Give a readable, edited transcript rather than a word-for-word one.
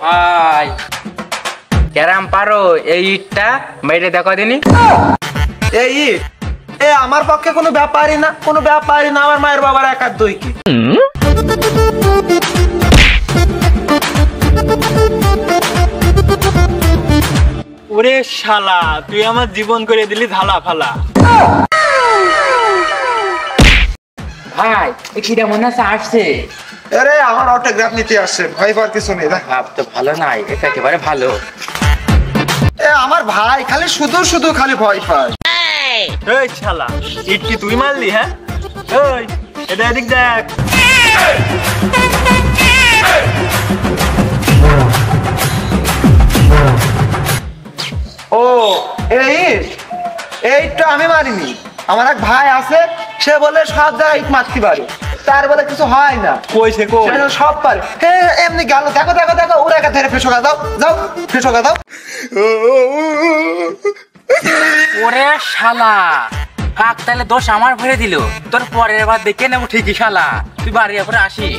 ভাই ক্যারাম পারো এই ইটটা মেরে দেখো দিনি। এই ইট এ আমার পক্ষে কোনো ব্যাপারই না, কোনো ব্যাপারই না। আমার মায়ের বাবার একার দই কি। ওরে শালা, তুই আমার জীবন করে দিলি ঝালা ফালা। ভাই কিটা মনে হচ্ছে আসছে। আরে আমার অটোগ্রাফ নিতে আসছে, ভয় পাওয়ার কিছু নেই। ভাব তো ভালো নাই, এটা একেবারে ভালো। এ আমার ভাই খালি শুধু শুধু খালি ভয় পায়। এই শালা, ইট কি তুই মারলি? হ্যাঁ এই এটা এদিক দেখ। ও এইটা আমি মারিনি। আমার এক ভাই আছে, সে বলে সব জায়গায় ইট মারতে পারে, তার বলে কিছু হয় না। কইছে কই? সে সব পারে। হ্যাঁ এমনি গেল, দেখো দেখো দেখো, ওরা একা ধরে ফেসোকা দাও, যাও ফেসোকা দাও। ওরে শালা, কাক তাহলে দোষ আমার ভরে দিল। তোর পরের বার দেখে নেবো ঠিকই শালা, তুই বাড়ি করে আসিস।